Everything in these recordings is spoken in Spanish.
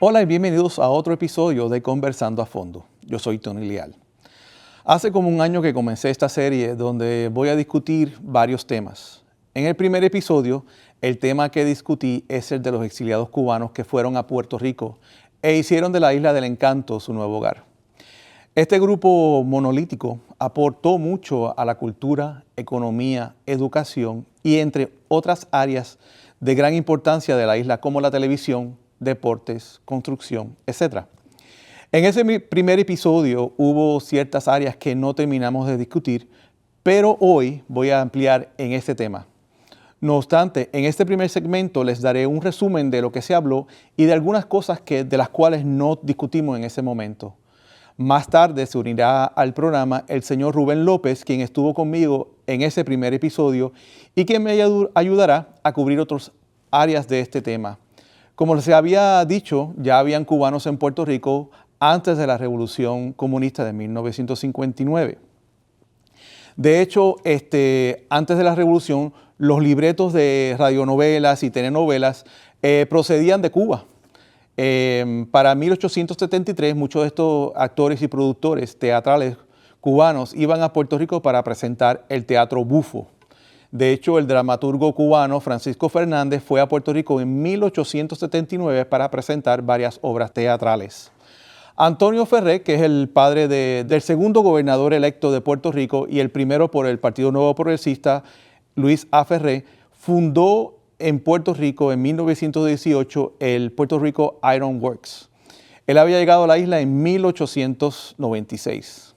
Hola y bienvenidos a otro episodio de Conversando a Fondo. Yo soy Tony Leal. Hace como un año que comencé esta serie donde voy a discutir varios temas. En el primer episodio, el tema que discutí es el de los exiliados cubanos que fueron a Puerto Rico e hicieron de la Isla del Encanto su nuevo hogar. Este grupo monolítico aportó mucho a la cultura, economía, educación y entre otras áreas de gran importancia de la isla como la televisión, deportes, construcción, etc. En ese primer episodio hubo ciertas áreas que no terminamos de discutir, pero hoy voy a ampliar en este tema. No obstante, en este primer segmento les daré un resumen de lo que se habló y de algunas cosas de las cuales no discutimos en ese momento. Más tarde se unirá al programa el señor Rubén López, quien estuvo conmigo en ese primer episodio y quien me ayudará a cubrir otras áreas de este tema. Como les había dicho, ya habían cubanos en Puerto Rico antes de la Revolución Comunista de 1959. De hecho, antes de la Revolución, los libretos de radionovelas y telenovelas procedían de Cuba. Para 1873, muchos de estos actores y productores teatrales cubanos iban a Puerto Rico para presentar el teatro bufo. De hecho, el dramaturgo cubano Francisco Fernández fue a Puerto Rico en 1879 para presentar varias obras teatrales. Antonio Ferré, que es el padre del segundo gobernador electo de Puerto Rico y el primero por el Partido Nuevo Progresista, Luis A. Ferré, fundó en Puerto Rico en 1918 el Puerto Rico Iron Works. Él había llegado a la isla en 1896.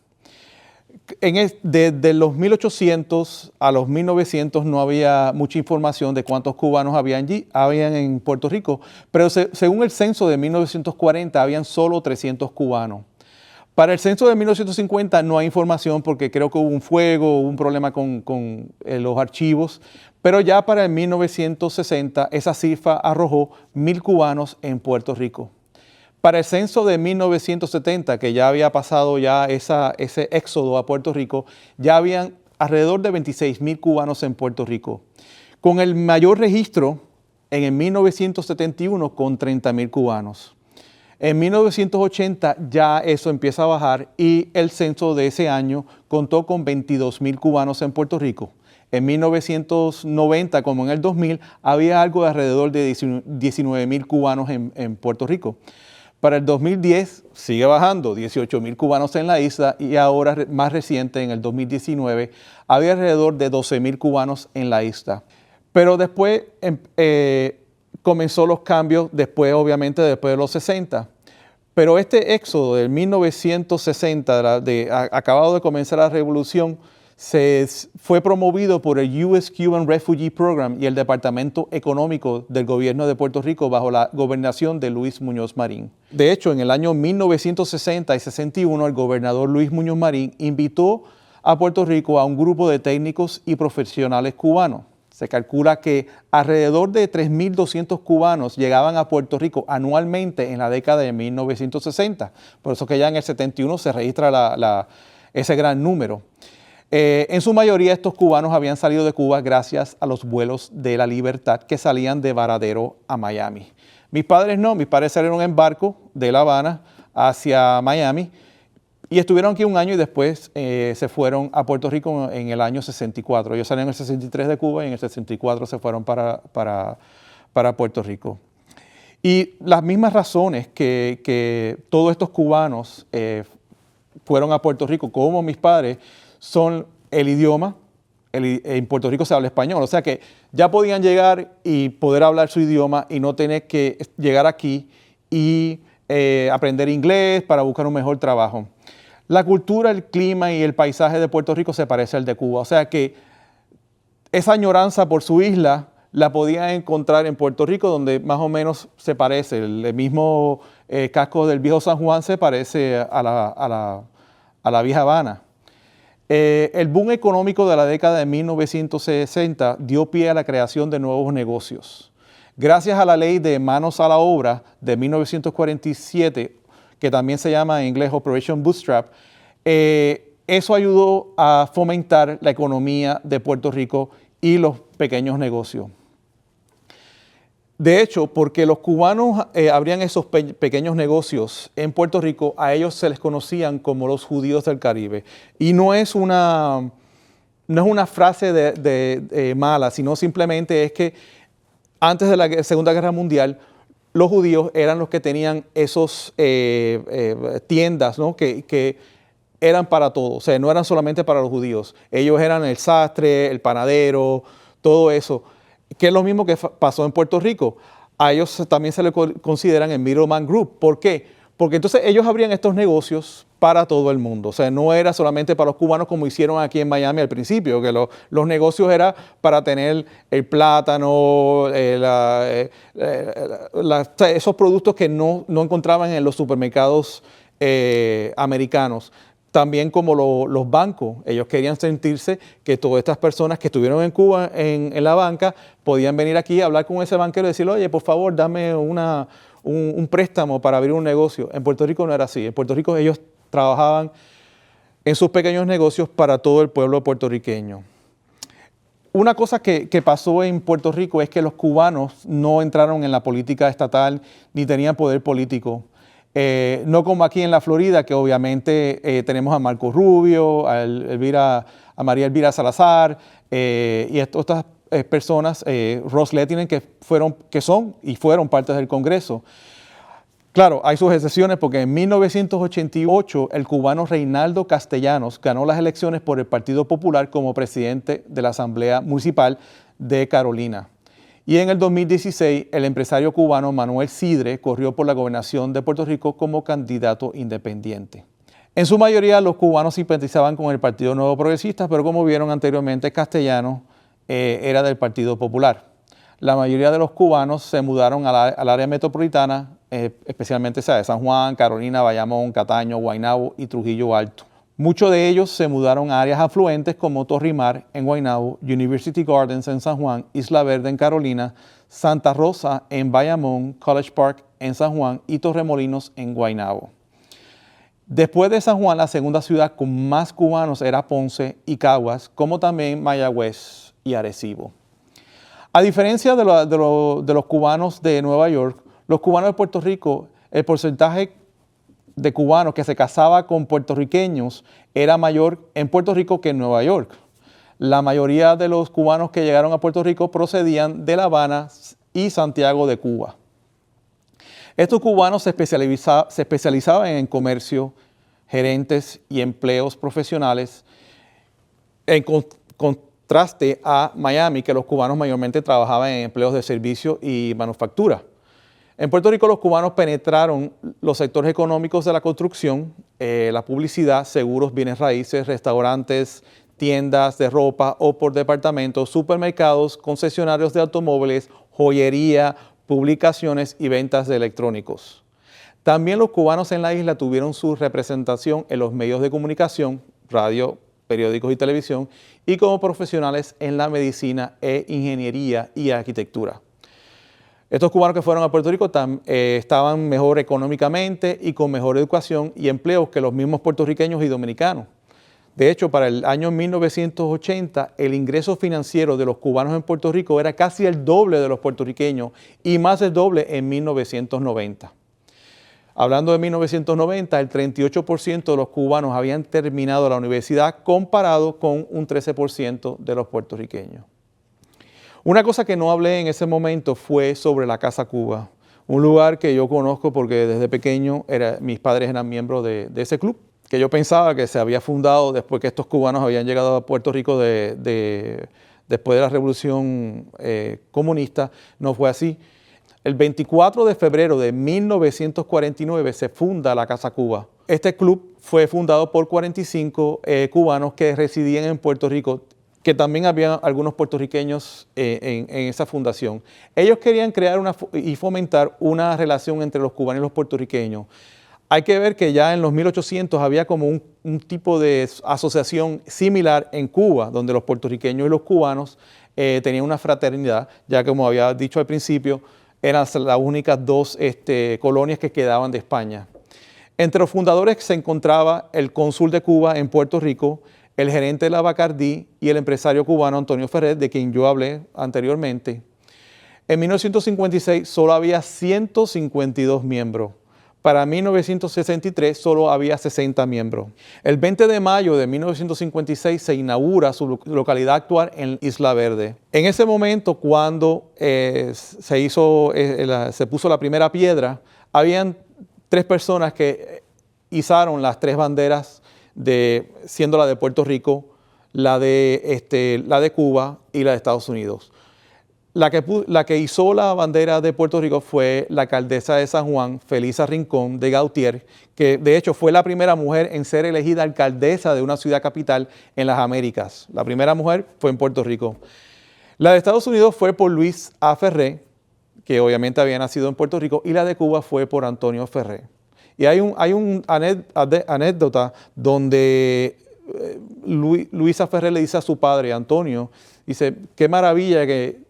Desde los 1800 a los 1900 no había mucha información de cuántos cubanos habían en Puerto Rico, pero según el censo de 1940 habían solo 300 cubanos. Para el censo de 1950 no hay información porque creo que hubo un fuego, hubo un problema con los archivos, pero ya para el 1960 esa cifra arrojó 1,000 cubanos en Puerto Rico. Para el censo de 1970, que ya había pasado ya ese éxodo a Puerto Rico, ya habían alrededor de 26,000 cubanos en Puerto Rico. Con el mayor registro en el 1971 con 30,000 cubanos. En 1980 ya eso empieza a bajar y el censo de ese año contó con 22,000 cubanos en Puerto Rico. En 1990, como en el 2000, había algo de alrededor de 19,000 cubanos en Puerto Rico. Para el 2010 sigue bajando, 18,000 cubanos en la isla y ahora más reciente, en el 2019, había alrededor de 12,000 cubanos en la isla. Pero después comenzó los cambios, obviamente después de los 60. Pero este éxodo del 1960, acabado de comenzar la revolución, fue promovido por el US Cuban Refugee Program y el Departamento Económico del Gobierno de Puerto Rico bajo la gobernación de Luis Muñoz Marín. De hecho, en el año 1960 y 61, el gobernador Luis Muñoz Marín invitó a Puerto Rico a un grupo de técnicos y profesionales cubanos. Se calcula que alrededor de 3,200 cubanos llegaban a Puerto Rico anualmente en la década de 1960. Por eso que ya en el 71 se registra ese gran número. En su mayoría estos cubanos habían salido de Cuba gracias a los vuelos de la Libertad que salían de Varadero a Miami. Mis padres salieron en barco de La Habana hacia Miami y estuvieron aquí un año y después se fueron a Puerto Rico en el año 64. Ellos salieron en el 63 de Cuba y en el 64 se fueron para Puerto Rico. Y las mismas razones que todos estos cubanos fueron a Puerto Rico, como mis padres, son el idioma. En Puerto Rico se habla español, o sea que ya podían llegar y poder hablar su idioma y no tener que llegar aquí y aprender inglés para buscar un mejor trabajo. La cultura, el clima y el paisaje de Puerto Rico se parece al de Cuba, o sea que esa añoranza por su isla la podían encontrar en Puerto Rico, donde más o menos se parece. El mismo casco del viejo San Juan se parece a la vieja Habana. El boom económico de la década de 1960 dio pie a la creación de nuevos negocios. Gracias a la ley de manos a la obra de 1947, que también se llama en inglés Operation Bootstrap, eso ayudó a fomentar la economía de Puerto Rico y los pequeños negocios. De hecho, porque los cubanos abrían esos pequeños negocios en Puerto Rico, a ellos se les conocían como los judíos del Caribe. Y no es una frase mala, sino simplemente es que antes de la Segunda Guerra Mundial, los judíos eran los que tenían esos tiendas, ¿no? que eran para todos, o sea, no eran solamente para los judíos. Ellos eran el sastre, el panadero, todo eso, que es lo mismo que pasó en Puerto Rico. A ellos también se les consideran el Middleman Group. ¿Por qué? Porque entonces ellos abrían estos negocios para todo el mundo. O sea, no era solamente para los cubanos como hicieron aquí en Miami al principio, que los negocios eran para tener el plátano, esos productos que no encontraban en los supermercados americanos. También como los bancos, ellos querían sentirse que todas estas personas que estuvieron en Cuba en la banca podían venir aquí a hablar con ese banquero y decirle, oye, por favor, dame un préstamo para abrir un negocio. En Puerto Rico no era así. En Puerto Rico ellos trabajaban en sus pequeños negocios para todo el pueblo puertorriqueño. Una cosa que pasó en Puerto Rico es que los cubanos no entraron en la política estatal ni tenían poder político. No como aquí en la Florida, que obviamente tenemos a Marco Rubio, a María Elvira Salazar y estas personas, Ross Lehtinen, que son y fueron partes del Congreso. Claro, hay sus excepciones porque en 1988 el cubano Reinaldo Castellanos ganó las elecciones por el Partido Popular como presidente de la Asamblea Municipal de Carolina. Y en el 2016, el empresario cubano Manuel Sidre corrió por la gobernación de Puerto Rico como candidato independiente. En su mayoría, los cubanos simpatizaban con el Partido Nuevo Progresista, pero como vieron anteriormente, Castellanos era del Partido Popular. La mayoría de los cubanos se mudaron al área metropolitana, especialmente de San Juan, Carolina, Bayamón, Cataño, Guaynabo y Trujillo Alto. Muchos de ellos se mudaron a áreas afluentes como Torrimar en Guaynabo, University Gardens en San Juan, Isla Verde en Carolina, Santa Rosa en Bayamón, College Park en San Juan y Torremolinos en Guaynabo. Después de San Juan, la segunda ciudad con más cubanos era Ponce y Caguas, como también Mayagüez y Arecibo. A diferencia de los cubanos de Nueva York, los cubanos de Puerto Rico, el porcentaje de cubanos que se casaba con puertorriqueños era mayor en Puerto Rico que en Nueva York. La mayoría de los cubanos que llegaron a Puerto Rico procedían de La Habana y Santiago de Cuba. Estos cubanos se especializaban en comercio, gerentes y empleos profesionales, en contraste a Miami, que los cubanos mayormente trabajaban en empleos de servicio y manufactura. En Puerto Rico los cubanos penetraron los sectores económicos de la construcción, la publicidad, seguros, bienes raíces, restaurantes, tiendas de ropa o por departamentos, supermercados, concesionarios de automóviles, joyería, publicaciones y ventas de electrónicos. También los cubanos en la isla tuvieron su representación en los medios de comunicación, radio, periódicos y televisión, y como profesionales en la medicina ingeniería y arquitectura. Estos cubanos que fueron a Puerto Rico estaban mejor económicamente y con mejor educación y empleos que los mismos puertorriqueños y dominicanos. De hecho, para el año 1980, el ingreso financiero de los cubanos en Puerto Rico era casi el doble de los puertorriqueños y más del doble en 1990. Hablando de 1990, el 38% de los cubanos habían terminado la universidad comparado con un 13% de los puertorriqueños. Una cosa que no hablé en ese momento fue sobre la Casa Cuba, un lugar que yo conozco porque desde pequeño mis padres eran miembros de ese club, que yo pensaba que se había fundado después que estos cubanos habían llegado a Puerto Rico después de la Revolución Comunista. No fue así. El 24 de febrero de 1949 se funda la Casa Cuba. Este club fue fundado por 45 cubanos que residían en Puerto Rico. que también había algunos puertorriqueños en esa fundación. Ellos querían crear y fomentar una relación entre los cubanos y los puertorriqueños. Hay que ver que ya en los 1800 había como un tipo de asociación similar en Cuba, donde los puertorriqueños y los cubanos tenían una fraternidad, ya como había dicho al principio, eran las únicas dos colonias que quedaban de España. Entre los fundadores se encontraba el cónsul de Cuba en Puerto Rico, el gerente de la Bacardí y el empresario cubano Antonio Ferrer, de quien yo hablé anteriormente. En 1956 solo había 152 miembros. Para 1963 solo había 60 miembros. El 20 de mayo de 1956 se inaugura su localidad actual en Isla Verde. En ese momento, cuando se puso la primera piedra, habían 3 personas que izaron las 3 banderas, siendo la de Puerto Rico, la de Cuba y la de Estados Unidos. La que izó la bandera de Puerto Rico fue la alcaldesa de San Juan, Felisa Rincón de Gautier, que de hecho fue la primera mujer en ser elegida alcaldesa de una ciudad capital en las Américas. La primera mujer fue en Puerto Rico. La de Estados Unidos fue por Luis A. Ferré, que obviamente había nacido en Puerto Rico, y la de Cuba fue por Antonio Ferré. Y hay una anécdota donde Luisa Ferré le dice a su padre, Antonio, dice, qué maravilla que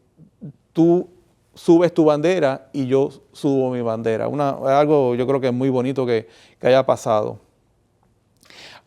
tú subes tu bandera y yo subo mi bandera. Algo yo creo que es muy bonito que haya pasado.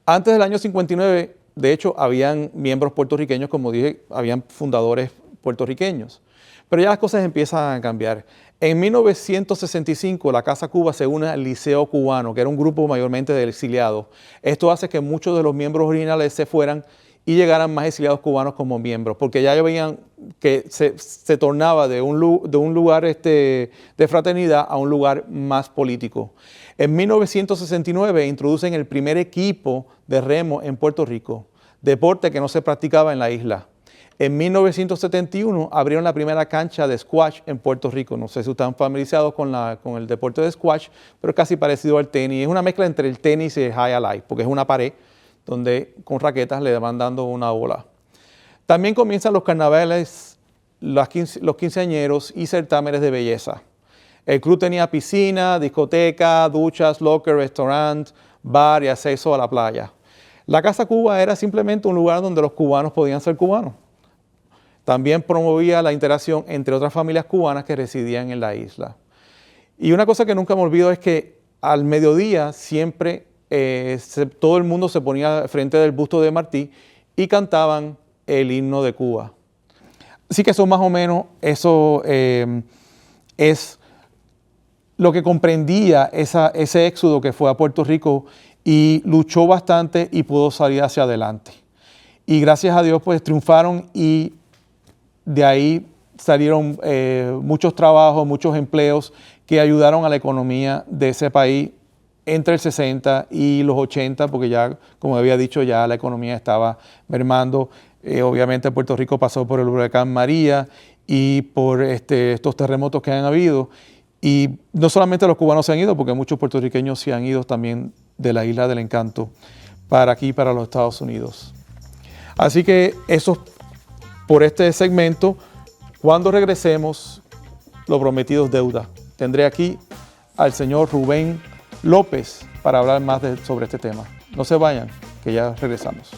Antes del año 59, de hecho, habían miembros puertorriqueños, como dije, habían fundadores puertorriqueños. Pero ya las cosas empiezan a cambiar. En 1965, la Casa Cuba se une al Liceo Cubano, que era un grupo mayormente de exiliados. Esto hace que muchos de los miembros originales se fueran y llegaran más exiliados cubanos como miembros, porque ya veían que se tornaba de un lugar de fraternidad a un lugar más político. En 1969 introducen el primer equipo de remo en Puerto Rico, deporte que no se practicaba en la isla. En 1971 abrieron la primera cancha de squash en Puerto Rico. No sé si están familiarizados con el deporte de squash, pero casi parecido al tenis. Es una mezcla entre el tenis y el high alive, porque es una pared donde con raquetas le van dando una bola. También comienzan los carnavales, los quinceañeros y certámenes de belleza. El club tenía piscina, discoteca, duchas, locker, restaurant, bar y acceso a la playa. La Casa Cuba era simplemente un lugar donde los cubanos podían ser cubanos. También promovía la interacción entre otras familias cubanas que residían en la isla. Y una cosa que nunca me olvido es que al mediodía siempre todo el mundo se ponía frente del busto de Martí y cantaban el himno de Cuba. Así que eso más o menos, eso es lo que comprendía ese éxodo que fue a Puerto Rico y luchó bastante y pudo salir hacia adelante. Y gracias a Dios pues triunfaron y de ahí salieron muchos trabajos, muchos empleos que ayudaron a la economía de ese país entre el 60 y los 80, porque ya, como había dicho, ya la economía estaba mermando. Obviamente Puerto Rico pasó por el huracán María y por estos terremotos que han habido. Y no solamente los cubanos se han ido, porque muchos puertorriqueños se han ido también de la Isla del Encanto para aquí, para los Estados Unidos. Así que eso por este segmento. Cuando regresemos, lo prometido es deuda. Tendré aquí al señor Rubén López para hablar más sobre este tema. No se vayan, que ya regresamos.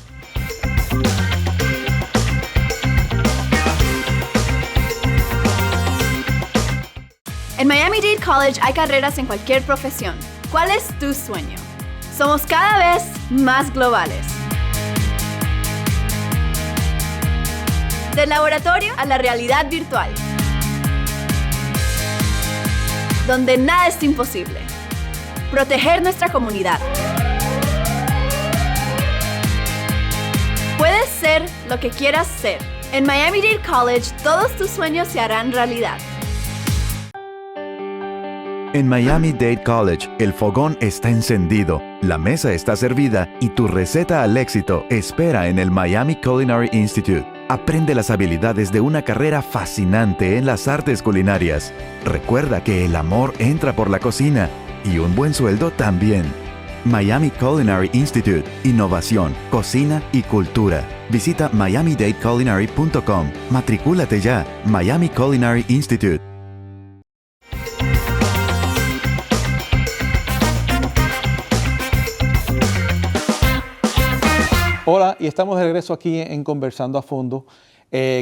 En Miami-Dade College hay carreras en cualquier profesión. ¿Cuál es tu sueño? Somos cada vez más globales. Del laboratorio a la realidad virtual, donde nada es imposible. Proteger nuestra comunidad. Puedes ser lo que quieras ser. En Miami-Dade College, todos tus sueños se harán realidad. En Miami-Dade College, el fogón está encendido, la mesa está servida y tu receta al éxito espera en el Miami Culinary Institute. Aprende las habilidades de una carrera fascinante en las artes culinarias. Recuerda que el amor entra por la cocina y un buen sueldo también. Miami Culinary Institute, innovación, cocina y cultura. Visita miamidadeculinary.com. Matricúlate ya. Miami Culinary Institute. Hola, y estamos de regreso aquí en Conversando a Fondo.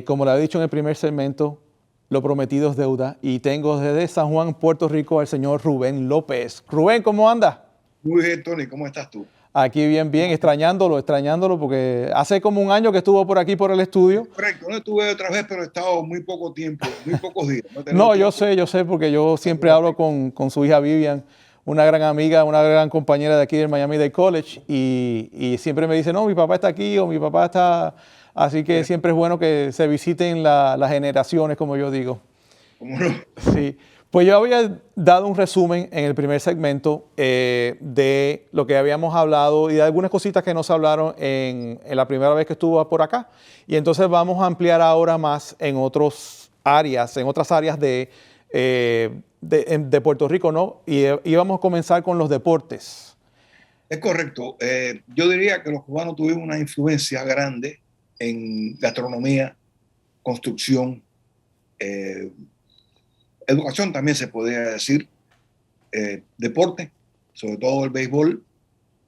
Como le he dicho en el primer segmento, lo prometido es deuda. Y tengo desde San Juan, Puerto Rico, al señor Rubén López. Rubén, ¿cómo anda? Muy bien, Tony, ¿cómo estás tú? Aquí bien, extrañándolo, porque hace como un año que estuvo por aquí por el estudio. Correcto, no estuve otra vez, pero he estado muy poco tiempo, muy pocos días. No, yo sé, porque yo siempre hablo con su hija Vivian, una gran amiga, una gran compañera de aquí del Miami Dade College, y siempre me dice, no, mi papá está aquí o mi papá está... Así que siempre es bueno que se visiten las generaciones, como yo digo. ¿Cómo no? Sí. Pues yo había dado un resumen en el primer segmento de lo que habíamos hablado y de algunas cositas que nos hablaron en la primera vez que estuvo por acá. Y entonces vamos a ampliar ahora más en otras áreas de Puerto Rico, ¿no? Y íbamos a comenzar con los deportes. Es correcto. Yo diría que los cubanos tuvieron una influencia grande en gastronomía, construcción, educación también se podría decir, deporte, sobre todo el béisbol,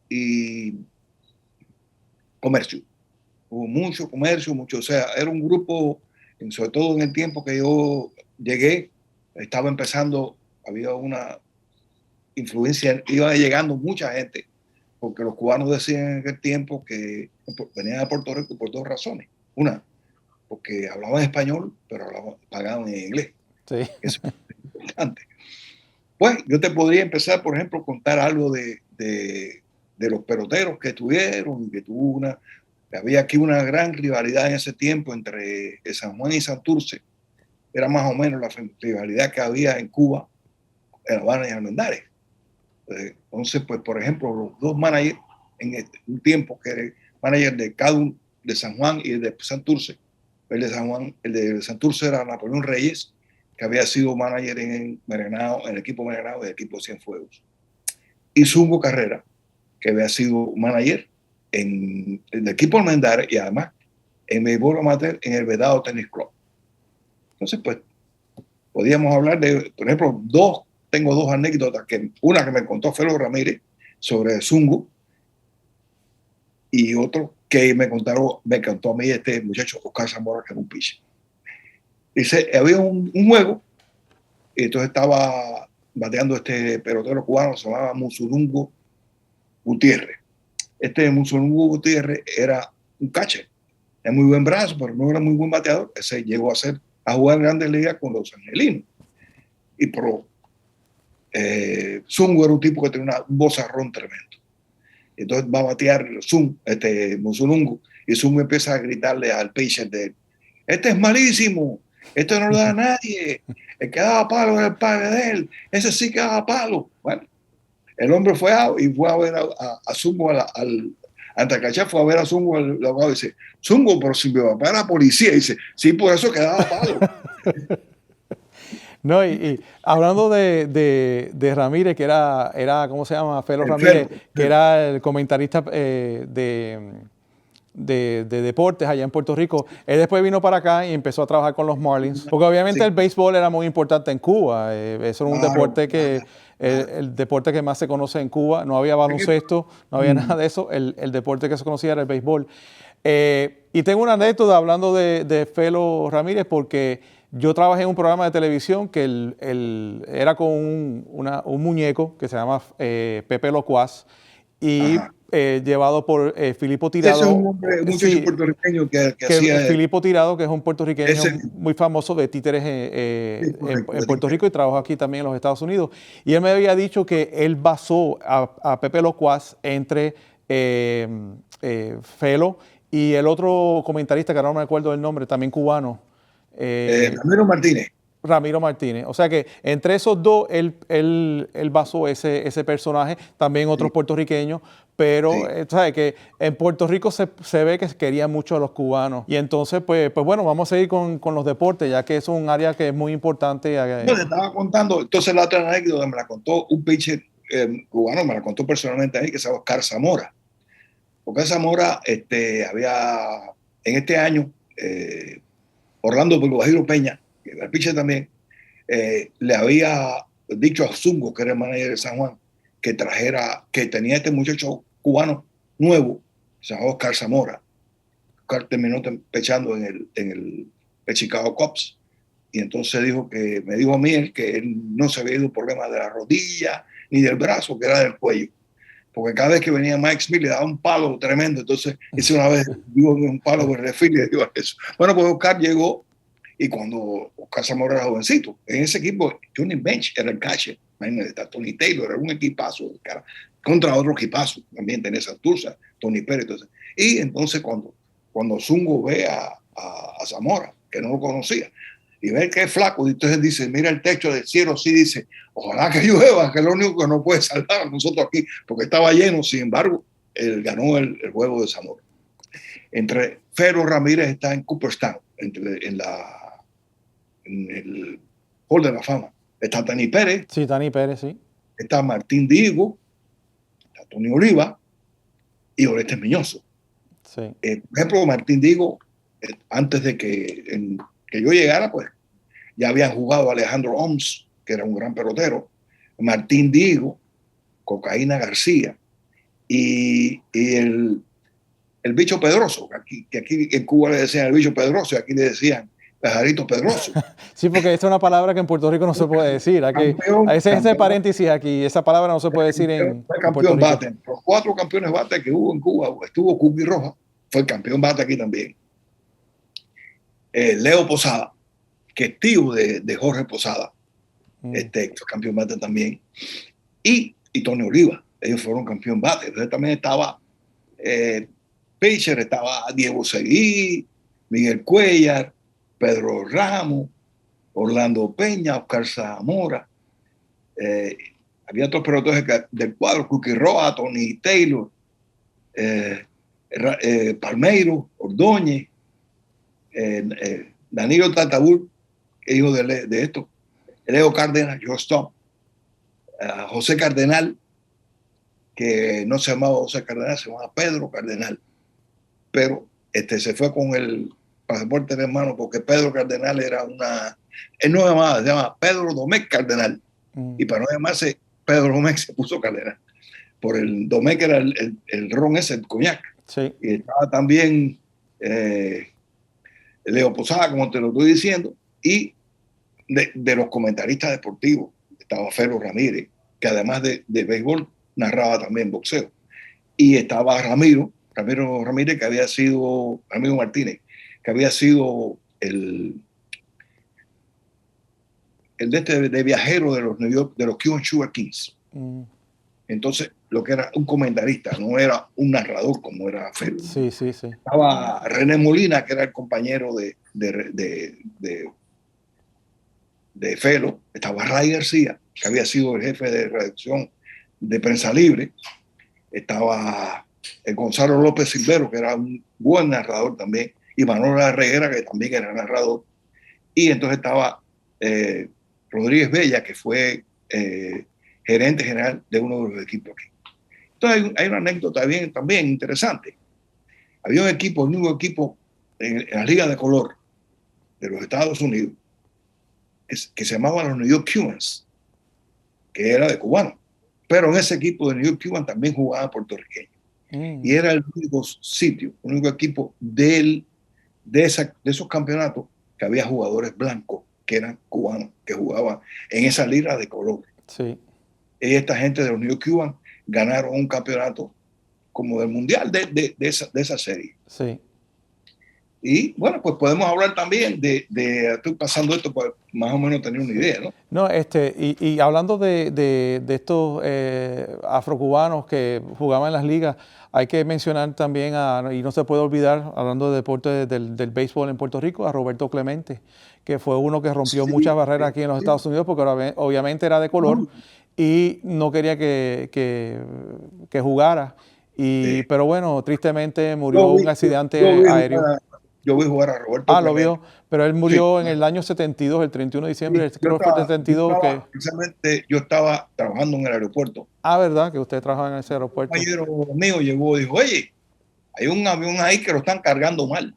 y comercio. Hubo mucho comercio, o sea, era un grupo, sobre todo en el tiempo que yo llegué, estaba empezando, había una influencia, iba llegando mucha gente, porque los cubanos decían en aquel tiempo que venían a Puerto Rico por dos razones. Una, porque hablaban español, pero pagaban en inglés. Sí. Eso es importante. Pues yo te podría empezar, por ejemplo, a contar algo de los peloteros que tuvieron, había aquí una gran rivalidad en ese tiempo entre San Juan y Santurce. Era más o menos la rivalidad que había en Cuba, en La Habana y Almendares. Entonces, pues, por ejemplo, los dos managers, en un tiempo que era el manager de cada uno, de San Juan y el de Santurce, el de Santurce era Napoleón Reyes, que había sido manager en el equipo Merenado y el equipo Cienfuegos. Y Zungo Carrera, que había sido manager en el equipo Almendares y además en béisbol amateur en el Vedado Tennis Club. Entonces, pues, podíamos hablar de, por ejemplo, tengo dos anécdotas, una que me contó Felo Ramírez sobre Zungo y otro que me contó a mí este muchacho Oscar Zamora, que era un pitcher. Dice, había un juego, y entonces estaba bateando este pelotero cubano, se llamaba Musurungo Gutiérrez. Este Musurungo Gutiérrez era un catcher, de muy buen brazo, pero no era muy buen bateador. Ese llegó a jugar en Grandes Ligas con los angelinos. Y Zungo era un tipo que tenía un vozarrón tremendo. Entonces va a batear Musurungo, y Zungo empieza a gritarle al pitcher de él, este es malísimo, esto no lo da a nadie, el que daba palo era el padre de él, ese sí que daba palo. Bueno, el hombre fue a ver a Zungo, Antacachá fue a ver a Zungo, el abogado, y dice, Zungo, pero si mi papá era policía, dice, sí, por eso que daba palo. No, y hablando de Ramírez, que era ¿cómo se llama? Felo Ramírez, que era el comentarista de deportes allá en Puerto Rico. Él después vino para acá y empezó a trabajar con los Marlins, porque obviamente el béisbol era muy importante en Cuba. Eso era un deporte el deporte que más se conoce en Cuba. No había baloncesto, no había nada de eso. El deporte que se conocía era el béisbol. Y tengo una anécdota hablando de Felo Ramírez, porque yo trabajé en un programa de televisión que era con un muñeco que se llama Pepe Locuaz, y llevado por Filipo Tirado. Ese es un muchacho puertorriqueño que hacía... Filipo Tirado, que es un puertorriqueño muy famoso de títeres en Puerto Rico, y trabaja aquí también en los Estados Unidos. Y él me había dicho que él basó a Pepe Locuaz entre Felo y el otro comentarista, que ahora no me acuerdo del nombre, también cubano. Ramiro Martínez. O sea que entre esos dos él basó ese personaje, también otros puertorriqueños, pero ¿sabes? Que en Puerto Rico se ve que querían mucho a los cubanos. Y entonces, pues bueno, vamos a seguir con los deportes, ya que es un área que es muy importante. No, le estaba contando, entonces la otra anécdota me la contó un pitcher cubano, me la contó personalmente a mí, que se llama Oscar Zamora. Oscar Zamora había, en este año, Orlando Guajiro Peña, que era el pitcher también, le había dicho a Zungo, que era el manager de San Juan, que tenía este muchacho cubano nuevo, se llama Oscar Zamora. Oscar terminó pechando en el Chicago Cubs. Y entonces me dijo a mí que él no se había ido problema de la rodilla ni del brazo, que era del cuello. Porque cada vez que venía Mike Smith le daba un palo tremendo. Entonces, hice una vez un palo con el refil y le digo eso. Bueno, pues Oscar llegó, y cuando Oscar Zamora era jovencito, en ese equipo, Johnny Bench era el catcher. Imagínate, Tony Taylor era un equipazo, cara, contra otro equipazo. También tenía Santurce, Tony Pérez. Y entonces, cuando Zungo ve a Zamora, que no lo conocía, y ve que es flaco, y entonces dice, mira el techo del cielo, sí, dice, ojalá que llueva, que es lo único que nos puede salvar a nosotros aquí, porque estaba lleno. Sin embargo, él ganó el juego de Zamora. Entre Fero Ramírez está en Cooperstown, en el Hall de la Fama. Está Tani Pérez. Sí, Tani Pérez, sí. Está Martín Diego, está Tony Oliva y Orestes Miñoso. Sí. Por ejemplo, Martín Diego, antes de que yo llegara, pues ya habían jugado Alejandro Oms, que era un gran pelotero, Martín Diego, Cocaína García y el bicho Pedroso, que aquí en Cuba le decían el bicho Pedroso y aquí le decían Pajarito Pedroso. Sí, porque esta es una palabra que en Puerto Rico no se puede decir. Ese paréntesis aquí, esa palabra no se puede decir en campeón bate. Los 4 campeones bate que hubo en Cuba, estuvo Cookie Roja, fue el campeón bate aquí también. Leo Posada, que es tío de Jorge Posada, fue campeón bate también. Y Tony Oliva, ellos fueron campeón bate. Entonces también estaba pitcher, estaba Diego Seguí, Miguel Cuellar, Pedro Ramos, Orlando Peña, Oscar Zamora. Había otros peloteros del cuadro, Cookie Roja, Tony Taylor, Palmeiro, Ordóñez, Danilo Tatabur, hijo de esto, Leo Cárdenas, George Stone, José Cardenal, que no se llamaba José Cardenal, se llamaba Pedro Cardenal, pero se fue con el pasaporte en mano porque Pedro Cardenal era él no se llama Pedro Domecq Cardenal, y para no llamarse Pedro Domecq se puso Cardenal, por el Domecq, que era el ron ese, el coñac. Sí. Y estaba también Leo Posada, como te lo estoy diciendo, y de los comentaristas deportivos estaba Fero Ramírez, que además de béisbol narraba también boxeo, y estaba Ramiro Ramírez, que había sido Ramiro Martínez, que había sido el de viajero de los New York, de los Cuban Sugar Kings. Entonces, lo que era un comentarista, no era un narrador como era Fero. Sí. Estaba René Molina, que era el compañero de Felo. Estaba Ray García, que había sido el jefe de redacción de Prensa Libre. Estaba Gonzalo López Silvero, que era un buen narrador también, y Manuel Arreguera, que también era narrador. Y entonces estaba Rodríguez Bella, que fue gerente general de uno de los equipos aquí. Entonces hay una anécdota también interesante. Había el único equipo en la Liga de Color de los Estados Unidos que se llamaba los New York Cubans, que era de cubano. Pero en ese equipo de New York Cubans también jugaban puertorriqueños. Y era el único sitio, el único equipo de esos campeonatos que había jugadores blancos que eran cubanos, que jugaban en esa liga de color. Sí. Y esta gente de los New York Cubans ganaron un campeonato como del mundial de esa serie. Sí. Y bueno, pues podemos hablar también estoy pasando esto para más o menos tener una idea, ¿no? No, y hablando de estos afrocubanos que jugaban en las ligas, hay que mencionar también, y no se puede olvidar, hablando de deporte del béisbol en Puerto Rico, a Roberto Clemente, que fue uno que rompió muchas barreras aquí en los Estados Unidos, porque obviamente era de color y no quería que jugara. Pero bueno, tristemente murió en un accidente aéreo. Yo vi jugar a Roberto Lo Clemente. vio, pero él murió Sí. en el año 72, el 31 de diciembre, Sí, creo que fue el 72 que... precisamente yo estaba trabajando en el aeropuerto. ¿Verdad? Que usted trabajaba en ese Un aeropuerto. compañero mío llegó y dijo, oye, hay un avión ahí que lo están cargando mal.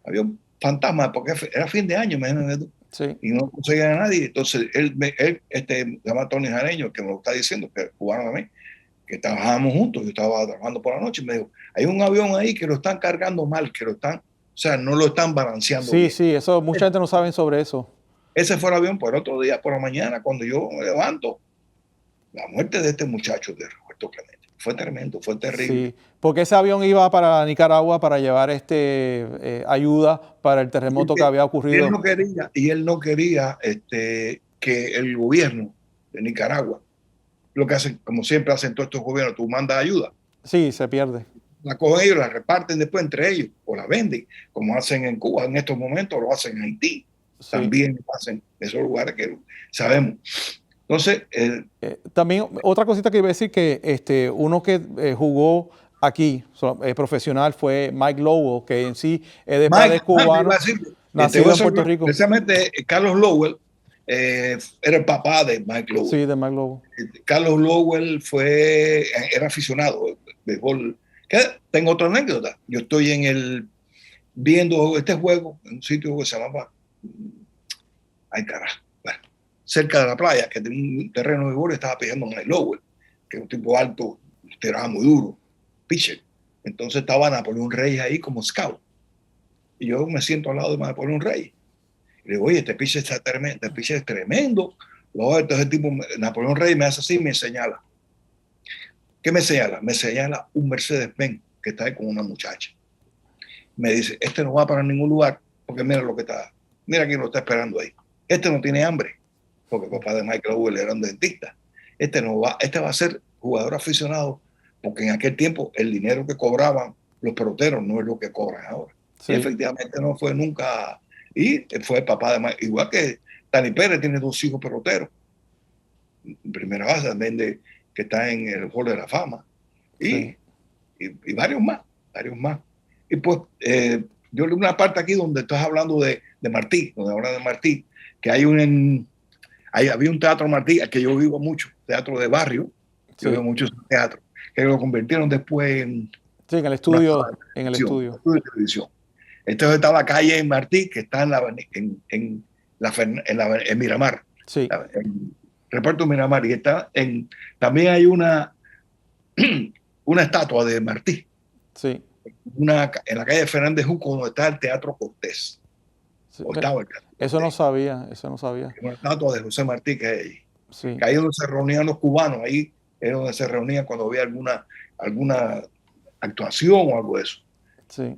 Avión fantasma, porque era fin de año, imagínate tú. Sí. Y no conseguía a nadie. Entonces, él se llama Tony Jareño, que me lo está diciendo, que es cubano también, que trabajábamos juntos. Yo estaba trabajando por la noche y me dijo, hay un avión ahí que lo están cargando mal, que lo están, o sea, no lo están balanceando bien. Sí, eso, mucha gente no sabe sobre eso. Ese fue el avión. Por el otro día, por la mañana, cuando yo me levanto, la muerte de este muchacho, de Roberto Clemente, fue tremendo, fue terrible. Sí, porque ese avión iba para Nicaragua para llevar ayuda para el terremoto que había ocurrido. Él no quería que el gobierno de Nicaragua, lo que hacen, como siempre hacen todos estos gobiernos, tú mandas ayuda. Sí, se pierde. La cogen ellos, la reparten después entre ellos o la venden, como hacen en Cuba en estos momentos, lo hacen en Haití. Sí. También lo hacen en esos lugares que sabemos. Entonces, también otra cosita que iba a decir, que uno que jugó aquí, profesional, fue Mike Lowell, que en sí es de padres cubanos, nacido en Puerto Rico. Precisamente Carlos Lowell era el papá de Mike Lowell. Sí, de Mike Lowell. Carlos Lowell era aficionado de béisbol. Tengo otra anécdota. Yo estoy viendo este juego en un sitio que se llamaba, ay carajo, cerca de la playa, que tenía un terreno de béisbol, estaba peleando Mike Lowell, que es un tipo alto, tiraba muy duro, pitcher. Entonces estaba Napoleón Reyes ahí como scout. Y yo me siento al lado de Napoleón Reyes. Y le digo, oye, este pitcher está tremendo, este pitcher es tremendo. Luego, entonces el tipo, Napoleón Reyes me hace así y me señala. ¿Qué me señala? Me señala un Mercedes-Benz que está ahí con una muchacha. Me dice, este no va para ningún lugar, porque mira lo que está, mira quién lo está esperando ahí. Este no tiene hambre, porque el papá de Michael Lowell era un dentista. Este va a ser jugador aficionado, porque en aquel tiempo el dinero que cobraban los peloteros no es lo que cobran ahora. Sí. Y efectivamente no fue nunca, y fue el papá de Michael, igual que Tani Pérez tiene 2 hijos peloteros. En primera base también que está en el Hall de la Fama. Y varios más. Y pues yo leo una parte aquí donde estás hablando de Martí, donde habla de Martí, que había un teatro Martí, que yo vivo mucho, teatro de barrio, yo vivo mucho ese teatro, que lo convirtieron después en... Sí, en el estudio. Estudio de televisión. Entonces está la calle en Martí, que está en Miramar. Sí. En Reparto Miramar. Y también hay una estatua de Martí. Sí. En la calle Fernández Junco, donde está el Teatro Cortés. Sí, eso no sabía. Una estatua de José Martí que hay ahí. Sí. Que ahí es donde se reunían los cubanos, ahí es donde se reunían cuando había alguna actuación o algo de eso. Sí.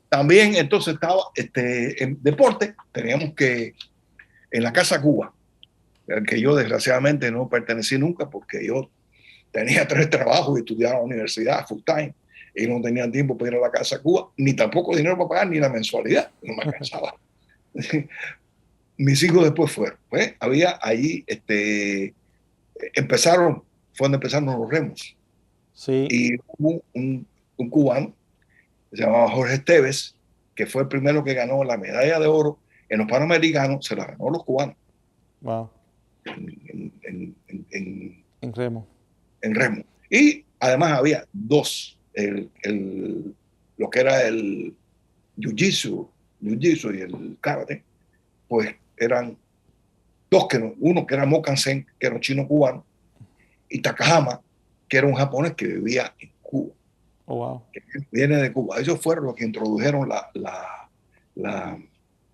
También entonces estaba en deporte, teníamos que en la Casa Cuba, que yo desgraciadamente no pertenecí nunca porque yo tenía 3 trabajos y estudiaba en la universidad full time y no tenía tiempo para ir a la Casa Cuba, ni tampoco dinero para pagar ni la mensualidad, no me alcanzaba. Mis hijos después fueron, pues había ahí, fue donde empezaron los remos. Sí. Y hubo un cubano, se llamaba Jorge Esteves, que fue el primero que ganó la medalla de oro en los Panamericanos, se la ganó los cubanos. Wow. En remo. En remo. Y además había 2, lo que era el jiu-jitsu y el karate, pues eran 2, uno que era Mo Kansen, que era un chino cubano, y Takahama, que era un japonés que vivía en Cuba. Oh, wow. Que viene de Cuba. Ellos fueron los que introdujeron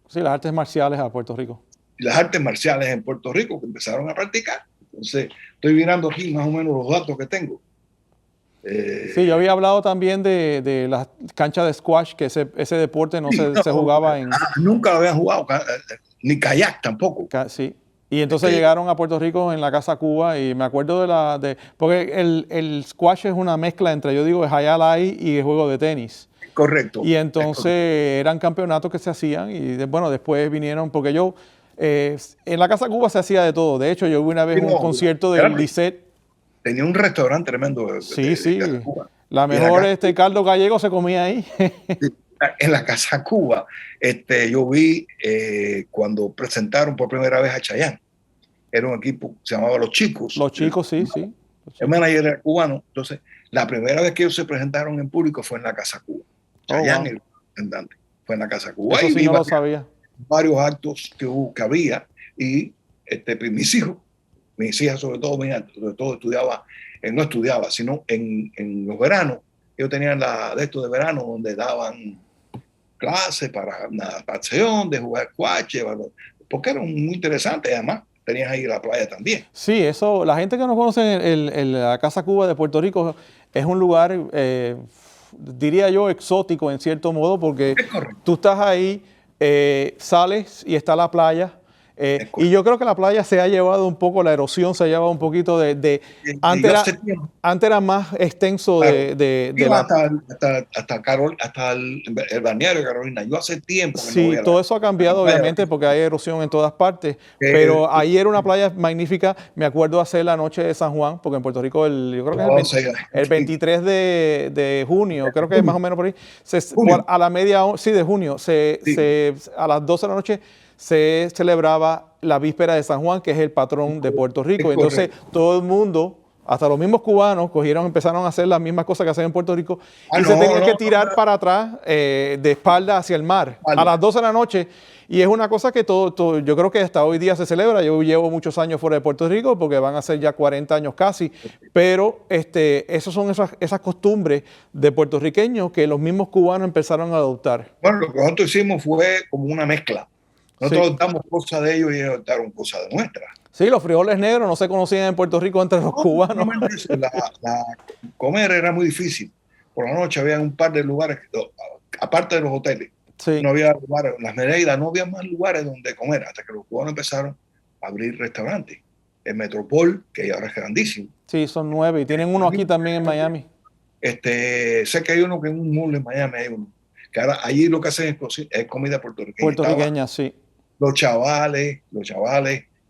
sí, las artes marciales a Puerto Rico. Las artes marciales en Puerto Rico, que empezaron a practicar. Entonces, estoy mirando aquí más o menos los datos que tengo. Sí, yo había hablado también de las canchas de squash, que ese deporte se jugaba en... Nunca lo habían jugado, ni kayak tampoco. Sí. Y entonces llegaron a Puerto Rico en la Casa Cuba y me acuerdo porque el squash es una mezcla entre, yo digo, el hayalay y el juego de tenis. Correcto. Y entonces eran campeonatos que se hacían y después vinieron, porque en la Casa Cuba se hacía de todo. De hecho, yo vi una vez un concierto de Lisette. Tenía un restaurante tremendo. Sí. La mejor caldo gallego se comía ahí. En la Casa Cuba, yo vi cuando presentaron por primera vez a Chayanne. Era un equipo que se llamaba Los Chicos. Los Chicos, sí, sí. El manager era cubano. Entonces, la primera vez que ellos se presentaron en público fue en la Casa Cuba. Chayanne, el representante, fue en la Casa Cuba. Eso sí no lo sabía. Varios actos que había. Y mis hijas sobre todo estudiaba, no estudiaba, sino en los veranos. Ellos tenían de esto de verano donde daban clases para natación, de jugar squash, porque era muy interesante. Además, tenías ahí la playa también. Sí, eso, la gente que no conoce la Casa Cuba de Puerto Rico es un lugar, diría yo, exótico en cierto modo, porque tú estás ahí, sales y está la playa. Y yo creo que la playa se ha llevado un poco, la erosión se ha llevado un poquito antes era más extenso hasta el balneario de Carolina. Yo hace tiempo que sí, todo eso ha cambiado obviamente porque hay erosión en todas partes, pero ahí era una playa magnífica. Me acuerdo hacer la noche de San Juan, porque en Puerto Rico yo creo que es el 23 de junio, creo que es más o menos por ahí, a la de junio, a las 12 de la noche se celebraba la víspera de San Juan, que es el patrón de Puerto Rico. Entonces, todo el mundo, hasta los mismos cubanos, empezaron a hacer las mismas cosas que hacen en Puerto Rico y se tenían que tirar para atrás de espalda hacia el mar a las 12 de la noche. Y es una cosa que yo creo que hasta hoy día se celebra. Yo llevo muchos años fuera de Puerto Rico porque van a ser ya 40 años casi. Pero esas son esas costumbres de puertorriqueños que los mismos cubanos empezaron a adoptar. Bueno, lo que nosotros hicimos fue como una mezcla. Nosotros adoptamos cosas de ellos y ellos adoptaron cosas de nuestras. Sí, los frijoles negros no se conocían en Puerto Rico entre los cubanos. Comer era muy difícil. Por la noche había un par de lugares, aparte de los hoteles. Sí. No había lugares, las Nereidas, no había más lugares donde comer, hasta que los cubanos empezaron a abrir restaurantes. El Metropol, que ahora es grandísimo. Sí, son 9 y tienen uno aquí también en Miami. Sé que hay uno que en un mall en Miami hay uno. Que ahora allí lo que hacen es comida puertorriqueña. Puertorriqueña, sí. Los chavales,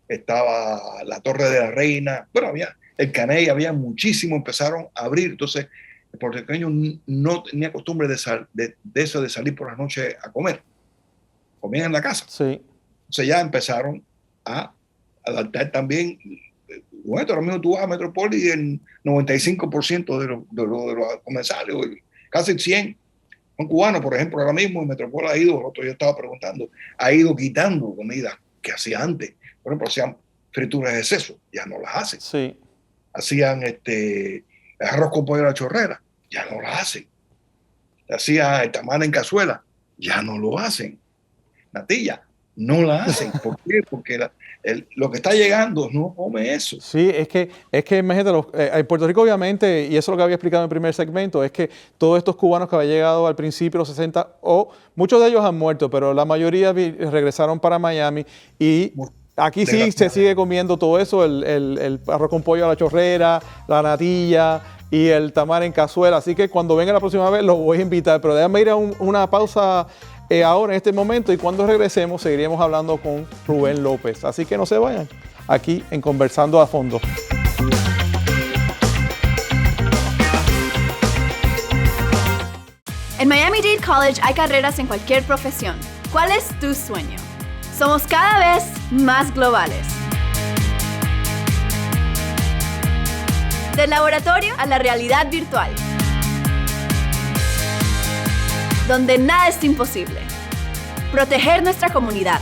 estaba la Torre de la Reina, bueno, había el Caney, había muchísimo, empezaron a abrir. Entonces, el puertorriqueño no tenía costumbre de salir por la noche a comer. Comían en la casa. Sí. Entonces ya empezaron a adaptar también. Bueno, ahora mismo tú vas a Metropol y el 95% de los comensales, casi el 100%, un cubano, por ejemplo, ahora mismo en Metropol ha ido, el otro día estaba preguntando, ha ido quitando comida que hacía antes. Por ejemplo, hacían frituras de seso, ya no las hacen. Sí. Hacían arroz con pollo a la chorrera, ya no las hacen. Hacían el tamal en cazuela, ya no lo hacen. Natilla, no la hacen. ¿Por qué? Porque lo que está llegando no come eso. Sí, es que imagínate, en Puerto Rico obviamente, y eso es lo que había explicado en el primer segmento, es que todos estos cubanos que habían llegado al principio de los 60, muchos de ellos han muerto, pero la mayoría regresaron para Miami y aquí sí se sigue comiendo todo eso, el arroz con pollo a la chorrera, la natilla y el tamal en cazuela. Así que cuando venga la próxima vez los voy a invitar, pero déjame ir a una pausa ahora en este momento y cuando regresemos seguiremos hablando con Rubén López. Así que no se vayan aquí en Conversando a Fondo. En Miami-Dade College hay carreras en cualquier profesión. ¿Cuál es tu sueño? Somos cada vez más globales. Del laboratorio a la realidad virtual, donde nada es imposible. Proteger nuestra comunidad.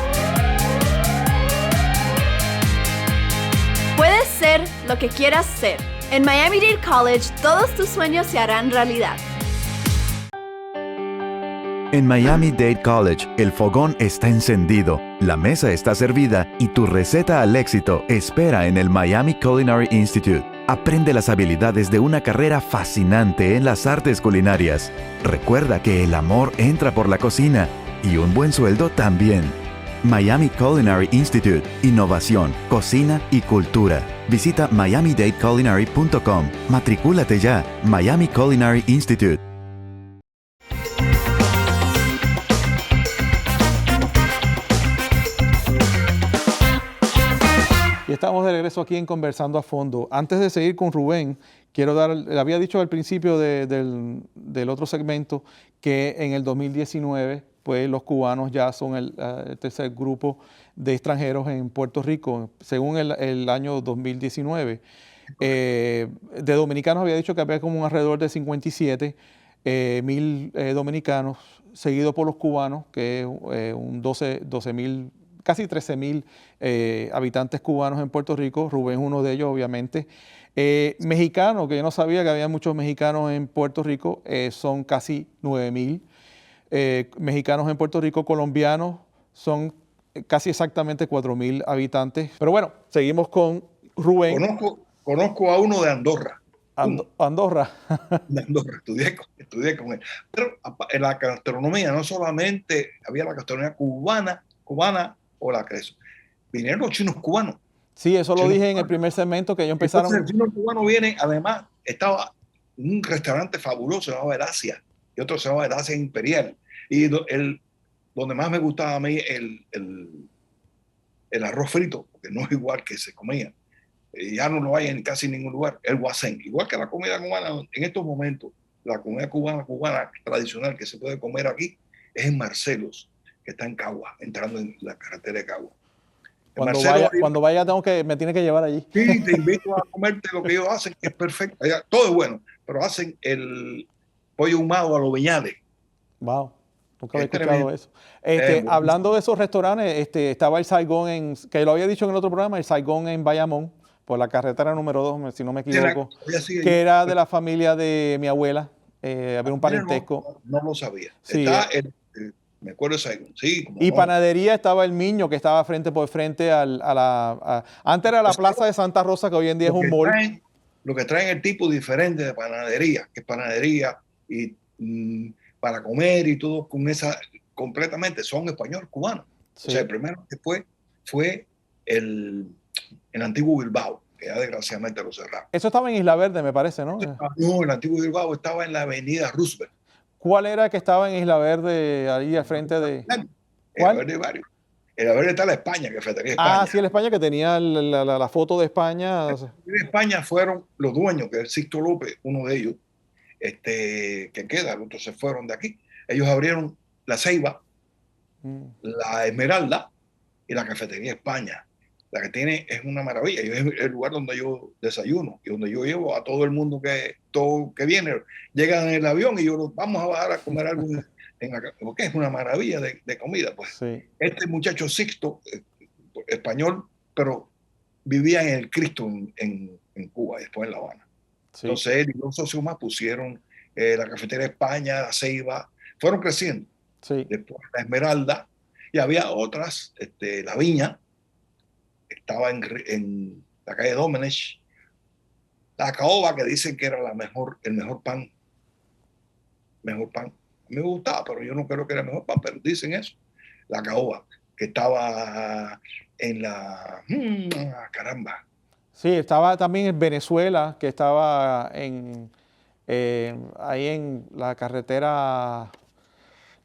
Puedes ser lo que quieras ser. En Miami-Dade College, todos tus sueños se harán realidad. En Miami-Dade College, el fogón está encendido, la mesa está servida y tu receta al éxito espera en el Miami Culinary Institute. Aprende las habilidades de una carrera fascinante en las artes culinarias. Recuerda que el amor entra por la cocina y un buen sueldo también. Miami Culinary Institute. Innovación, cocina y cultura. Visita miamidadeculinary.com. Matricúlate ya. Miami Culinary Institute. Y estamos de regreso aquí en Conversando a Fondo. Antes de seguir con Rubén, quiero le había dicho al principio del otro segmento que en el 2019, pues los cubanos ya son el tercer grupo de extranjeros en Puerto Rico, según el año 2019. De dominicanos había dicho que había como alrededor de 57 mil dominicanos, seguido por los cubanos, que es un 12 mil, casi 13 mil habitantes cubanos en Puerto Rico. Rubén es uno de ellos, obviamente. Mexicanos, que yo no sabía que había muchos mexicanos en Puerto Rico, son casi 9 mil. Mexicanos en Puerto Rico, colombianos, son casi exactamente 4 mil habitantes. Pero bueno, seguimos con Rubén. Conozco a uno de Andorra. Andorra. De Andorra, estudié con él. Pero en la gastronomía no solamente había la gastronomía cubana o la creso. Vinieron los chinos cubanos. Sí, eso lo dije en el primer segmento que ellos empezaron. Entonces, el chino cubano viene, además, estaba un restaurante fabuloso, se llamaba El Asia, y otro se llamaba El Asia Imperial. Y donde más me gustaba a mí el arroz frito, porque no es igual que se comía. Ya no lo hay en casi ningún lugar, el guasén. Igual que la comida cubana, en estos momentos, la comida cubana tradicional que se puede comer aquí es en Marcelos, que está en Cagua, entrando en la carretera de Cagua. Cuando vaya me tiene que llevar allí. Sí, te invito a comerte lo que ellos hacen, que es perfecto. Todo es bueno, pero hacen el pollo ahumado a los Viñales. Wow, nunca había escuchado eso. Hablando de esos restaurantes, estaba el Saigón, que lo había dicho en el otro programa, el Saigón en Bayamón, por la carretera número 2, si no me equivoco, que era de la familia de mi abuela. Había un parentesco. No lo sabía. Sí, me acuerdo de Saigón, sí. Y panadería estaba el Miño, que estaba frente por frente antes era la Plaza de Santa Rosa, que hoy en día es un mall. Lo que traen el tipo diferente de panadería, que es panadería y para comer y todo con esa, completamente, son español cubano. Sí. O sea, el primero que fue el antiguo Bilbao, que ya desgraciadamente lo cerraron. Eso estaba en Isla Verde, me parece, ¿no? No, el antiguo Bilbao estaba en la avenida Roosevelt. ¿Cuál era que estaba en Isla Verde, ahí al frente de...? ¿Cuál? En Isla Verde está la España, Cafetería España. Ah, sí, la España, que tenía la foto de España. En España fueron los dueños, que es Sixto López, uno de ellos, que queda, los otros se fueron de aquí. Ellos abrieron la Ceiba, la Esmeralda y la Cafetería España. La que tiene es una maravilla. Es el lugar donde yo desayuno y donde yo llevo a todo el mundo que viene. Llegan en el avión y yo vamos a bajar a comer algo porque es una maravilla de comida. Pues. Sí. Este muchacho Sixto, español, pero vivía en el Cristo en Cuba y después en La Habana. Sí. Entonces él y dos socios más pusieron la Cafetería España, la Ceiba, fueron creciendo. Sí. Después la Esmeralda y había otras, la Viña, estaba en la calle Domenech, la Caoba, que dicen que era el mejor pan. Mejor pan. A mí me gustaba, pero yo no creo que era el mejor pan, pero dicen eso. La Caoba, que estaba en la... caramba. Sí, estaba también en Venezuela, que estaba ahí en la carretera,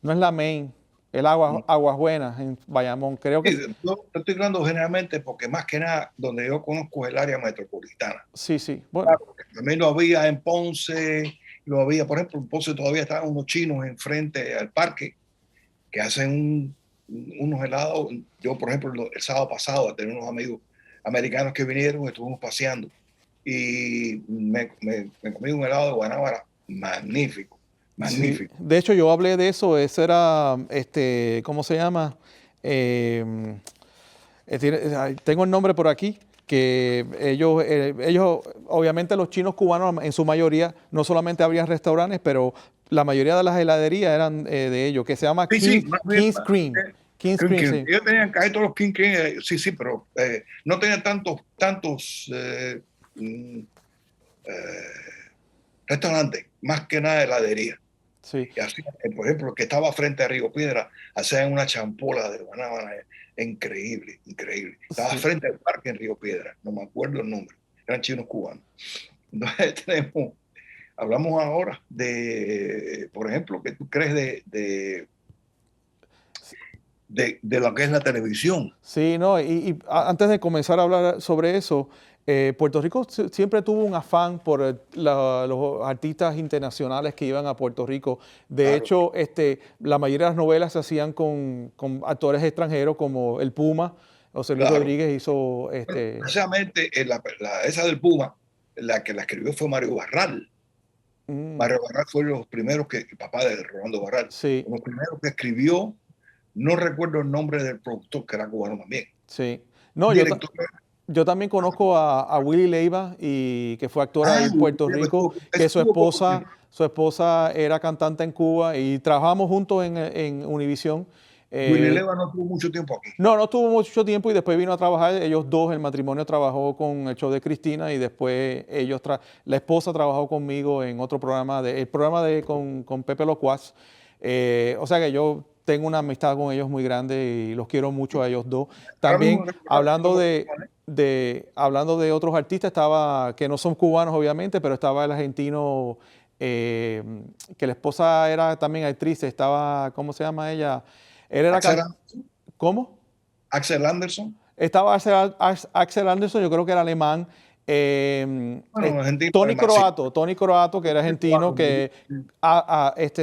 no es la Main, el Aguas Buenas, en Bayamón. Creo que... Sí, yo estoy hablando generalmente porque más que nada donde yo conozco es el área metropolitana. Sí, sí. Bueno. Claro, también lo había en Ponce, lo había, por ejemplo, en Ponce todavía estaban unos chinos enfrente al parque que hacen unos helados. Yo, por ejemplo, el sábado pasado tenía unos amigos americanos que vinieron, estuvimos paseando y me comí un helado de guanábana magnífico. Magnífico. Sí. De hecho, yo hablé de eso. Ese era, ¿cómo se llama? Tengo el nombre por aquí, que ellos, obviamente los chinos cubanos en su mayoría, no solamente abrían restaurantes, pero la mayoría de las heladerías eran de ellos, que se llama King's Cream. King's Cream, sí. Ellos tenían casi todos los King's Cream, sí, pero no tenían tantos restaurantes, más que nada heladería. Sí. Y así, por ejemplo, el que estaba frente a Río Piedra, hacían una champola de guanábana increíble. Estaba frente al parque en Río Piedra, no me acuerdo el nombre, eran chinos cubanos. Entonces hablamos ahora de, por ejemplo, ¿qué tú crees de de lo que es la televisión. Sí, no, antes de comenzar a hablar sobre eso, Puerto Rico siempre tuvo un afán por los artistas internacionales que iban a Puerto Rico. De Claro. hecho, la mayoría de las novelas se hacían con actores extranjeros como el Puma. José Luis Claro. Rodríguez hizo... Bueno, precisamente esa del Puma, la que la escribió fue Mario Barral. Mario Barral fue los primeros el papá de Rolando Barral, sí, los primeros que escribió. No recuerdo el nombre del productor, que era cubano también. sí. No, Director. yo también conozco a Willy Leiva, y que fue actor ahí en Puerto Rico, que su esposa era cantante en Cuba y trabajamos juntos en Univisión. Willy Leiva no tuvo mucho tiempo aquí. No tuvo mucho tiempo y después vino a trabajar. Ellos dos, el matrimonio trabajó con el show de Cristina y después la esposa trabajó conmigo en otro programa, con Pepe Locuaz. O sea que yo tengo una amistad con ellos muy grande y los quiero mucho a ellos dos. También hablando de otros artistas, que no son cubanos obviamente, pero estaba el argentino, que la esposa era también actriz, ¿cómo se llama ella? Él era ¿Cómo? Axel Anderson. Estaba Axel Anderson, yo creo que era alemán. Tony Croato, que era argentino, que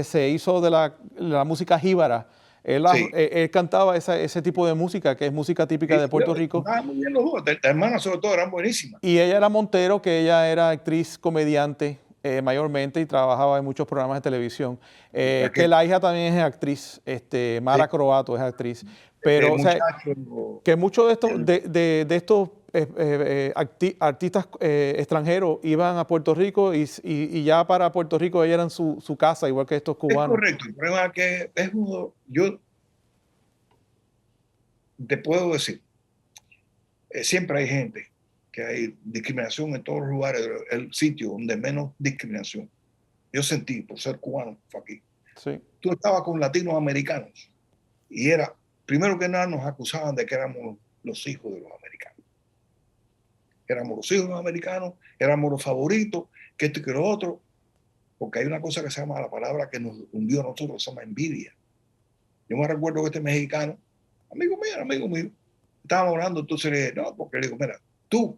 se hizo de la música jíbara. Él cantaba ese tipo de música, que es música típica de Puerto Rico. Muy bien los dos. Las hermanas sobre todo eran buenísimas. Y ella era Montero, que ella era actriz comediante mayormente y trabajaba en muchos programas de televisión. Que la hija también es actriz, Mara Croato es actriz. Pero que muchos de estos artistas extranjeros iban a Puerto Rico y ya para Puerto Rico ellos eran su casa, igual que estos cubanos. Es correcto. El problema es que yo te puedo decir, siempre hay gente, que hay discriminación en todos los lugares. El sitio donde menos discriminación yo sentí por ser cubano fue aquí. Sí. Tú estabas con latinoamericanos y primero que nada nos acusaban de que éramos los hijos de los americanos. Éramos los hijos de los americanos, éramos los favoritos, que esto y que lo otro, porque hay una cosa que se llama, la palabra que nos hundió a nosotros, se llama envidia. Yo me recuerdo que este mexicano, amigo mío, estábamos hablando, entonces le dije, no, porque le digo, mira, tú,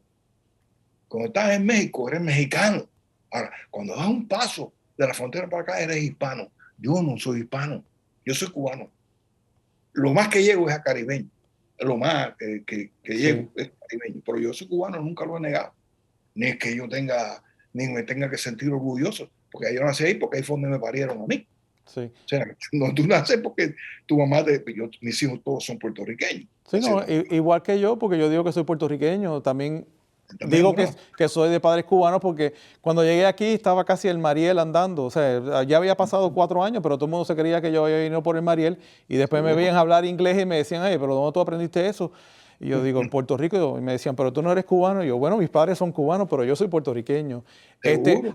cuando estás en México, eres mexicano. Ahora, cuando das un paso de la frontera para acá, eres hispano. Yo no soy hispano, yo soy cubano. Lo más que llego es a caribeño. Lo más que llego es caribeño. Pero yo soy cubano, nunca lo he negado. Ni es que yo ni me tenga que sentir orgulloso, porque yo nací ahí, porque ahí fue donde me parieron a mí. Sí. O sea, no, tú naces porque tu mamá, mis hijos todos son puertorriqueños. Sí, no, igual que yo, porque yo digo que soy puertorriqueño, también digo que soy de padres cubanos, porque cuando llegué aquí estaba casi el Mariel andando. O sea, ya había pasado 4 años, pero todo el mundo se creía que yo había venido por el Mariel, y después me veían hablar inglés y me decían, pero ¿dónde tú aprendiste eso? Y yo digo, en Puerto Rico, y me decían, pero tú no eres cubano. Y yo, bueno, mis padres son cubanos, pero yo soy puertorriqueño.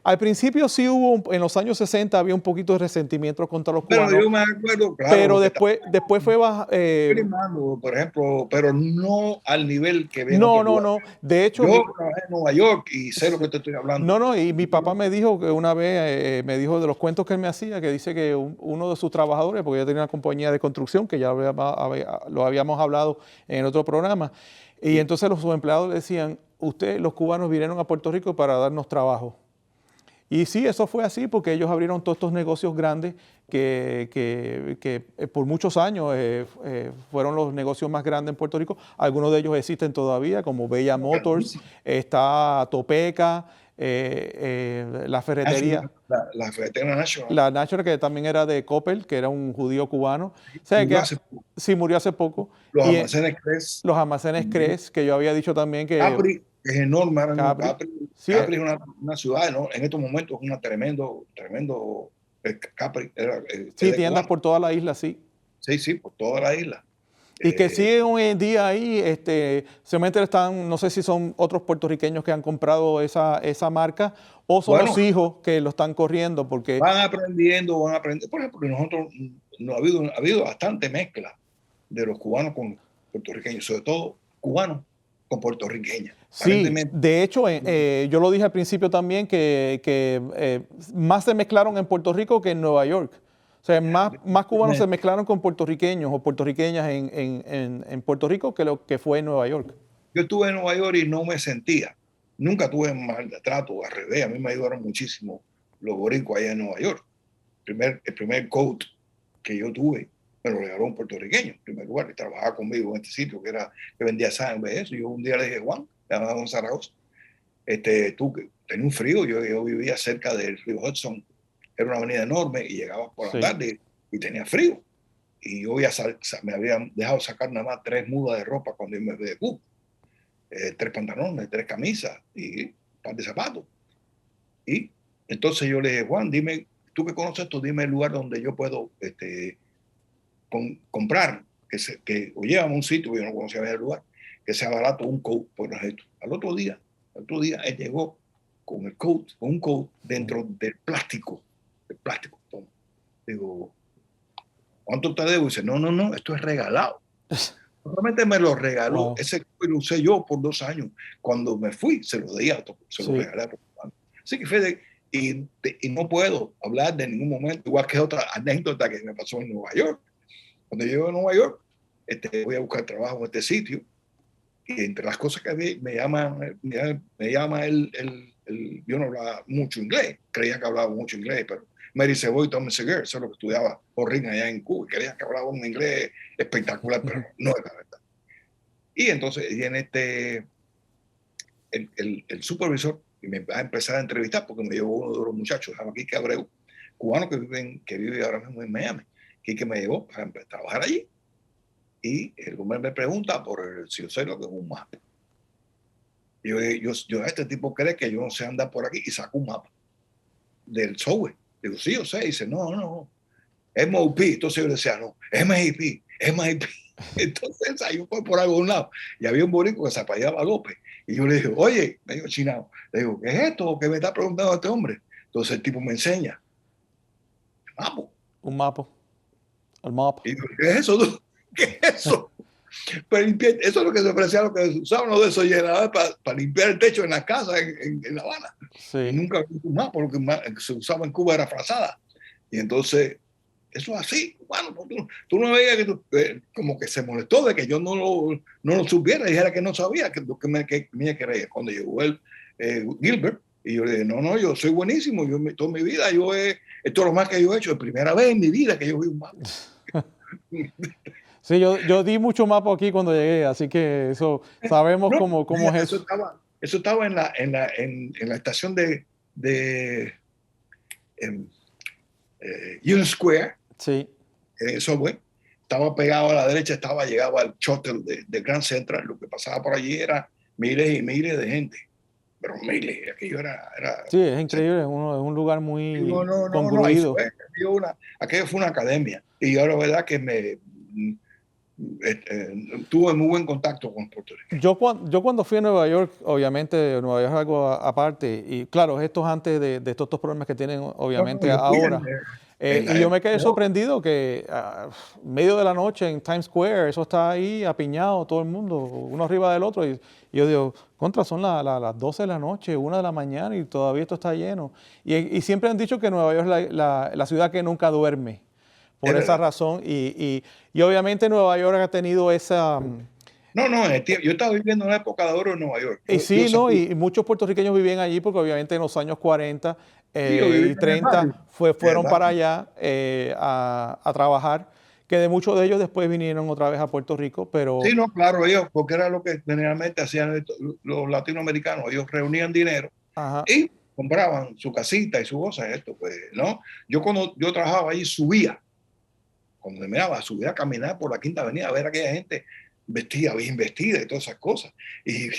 Al principio sí en los años 60 había un poquito de resentimiento contra los cubanos. Pero yo me acuerdo, claro. Pero después fue por ejemplo, pero no al nivel que ven. No. De hecho, yo trabajé en Nueva York y sé lo que te estoy hablando. No, y mi papá me dijo que una vez, me dijo de los cuentos que él me hacía, que dice que uno de sus trabajadores, porque ella tenía una compañía de construcción, que ya lo habíamos hablado en otro programa, y entonces sus empleados le decían, los cubanos vinieron a Puerto Rico para darnos trabajo. Y sí, eso fue así, porque ellos abrieron todos estos negocios grandes que por muchos años fueron los negocios más grandes en Puerto Rico. Algunos de ellos existen todavía, como Bella Motors, está Topeka, la ferretería. La ferretería National. La National, que también era de Coppel, que era un judío cubano. O sea, murió hace poco. Los almacenes Cres. Los almacenes Cres, que yo había dicho también que... Capri es enorme. Capri es una ciudad, ¿no? En estos momentos es un tremendo Capri. Tiendas por toda la isla, sí. Sí, por toda la isla. Y que siguen hoy en día ahí, seguramente no sé si son otros puertorriqueños que han comprado esa marca, o son los hijos que lo están corriendo, porque... Van aprendiendo. Por ejemplo, que nosotros ha habido bastante mezcla de los cubanos con puertorriqueños, sobre todo cubanos con puertorriqueñas. Sí, de hecho, yo lo dije al principio también, que más se mezclaron en Puerto Rico que en Nueva York. O sea, más cubanos se mezclaron con puertorriqueños o puertorriqueñas en Puerto Rico que lo que fue en Nueva York. Yo estuve en Nueva York y no me sentía. Nunca tuve maltrato, al revés. A mí me ayudaron muchísimo los boricuas allá en Nueva York. El primer coat que yo tuve me lo regaló un puertorriqueño, en primer lugar, que trabajaba conmigo en este sitio, que vendía sangre. Eso. Yo un día le dije, Juan, le llamaba Juan Zaragoza, tú que tenía un frío, yo vivía cerca del río Hudson, era una avenida enorme y llegaba por la tarde y tenía frío. Y yo me habían dejado sacar nada más 3 mudas de ropa cuando yo me fui de Cuba. 3 pantalones, 3 camisas y un par de zapatos. Y entonces yo le dije, Juan, dime, tú que conoces esto, dime el lugar donde yo puedo comprar, o llévame a un sitio, yo no conocía el lugar, que sea barato un coat por ejemplo. Al otro día él llegó con un coat dentro del plástico. Toma. Digo, ¿cuánto te debo? Y dice, no, esto es regalado. Solamente me lo regaló. Wow. Ese coat lo usé yo por 2 años. Cuando me fui, se lo di a otro, lo regalé a otro. Así que Fede, y no puedo hablar de ningún momento, igual que otra anécdota que me pasó en Nueva York. Cuando llego a Nueva York, voy a buscar trabajo en este sitio, y entre las cosas que me llama yo no hablaba mucho inglés, creía que hablaba mucho inglés, pero Mary Ceboy y Tom Segura, eso es lo que estudiaba Orrin allá en Cuba, y creía que hablaba un inglés espectacular, pero no es la verdad. Y entonces el supervisor me va a empezar a entrevistar porque me llevó uno de los muchachos, Quique Abreu, cubano que vive ahora mismo en Miami. Quique me llevó para trabajar allí. Y el hombre me pregunta si yo sé lo que es un mapa. Yo este tipo cree que yo no sé andar por aquí y saco un mapa del software. Digo, sí, yo sé. Y dice, no. MOP. Entonces yo le decía, no, MIP. Entonces ahí yo fui por algún lado. Y había un boricua que se apellidaba López. Y yo le dije, oye, medio chinado. Le digo, ¿qué es esto? ¿Qué me está preguntando este hombre? Entonces el tipo me enseña. Mapa. Un mapa. El mapa. Y digo, ¿qué es eso? ¿Qué es eso? Para limpiar, eso es lo que se ofrecía, lo que se usaba uno de esos llenadores para limpiar el techo en la casa en La Habana. Sí. Nunca vi un mapa, porque se usaba en Cuba era frazada. Y entonces, eso es así. Bueno, tú no veías que como que se molestó de que yo no lo supiera, dijera que no sabía que me creía. Cuando llegó Gilbert, y yo le dije, no, yo soy buenísimo, toda mi vida, esto es lo más que yo he hecho, es primera vez en mi vida que yo vi un mapa. Sí, yo di mucho mapa aquí cuando llegué, así que eso sabemos cómo es eso. Eso estaba en la estación de Union Square. Sí. En el subway. Estaba pegado a la derecha, llegaba al shuttle de Grand Central. Lo que pasaba por allí era miles y miles de gente. Pero miles, aquello era sí, es increíble, es un lugar muy concurrido. Aquello fue una academia. Y yo la verdad que tuve muy buen contacto con Puerto Rico. Yo cuando fui a Nueva York, obviamente Nueva York es algo aparte, y claro, esto es antes de estos problemas que tienen obviamente ahora. Y yo me quedé sorprendido que medio de la noche en Times Square, eso está ahí apiñado, todo el mundo, uno arriba del otro, y yo digo, son las 12 de la noche, 1 de la mañana, y todavía esto está lleno. Y siempre han dicho que Nueva York es la ciudad que nunca duerme. Por esa razón, y obviamente Nueva York ha tenido esa... yo estaba viviendo en una época de oro en Nueva York. Y muchos puertorriqueños vivían allí porque obviamente en los años 40 y 30 fueron para allá a trabajar, que de muchos de ellos después vinieron otra vez a Puerto Rico, pero... Sí, no, claro, ellos, porque era lo que generalmente hacían los latinoamericanos, ellos reunían dinero y compraban su casita y su cosa, pues, ¿no? Yo cuando yo trabajaba allí subía a caminar por la Quinta Avenida a ver a aquella gente bien vestida y todas esas cosas. Y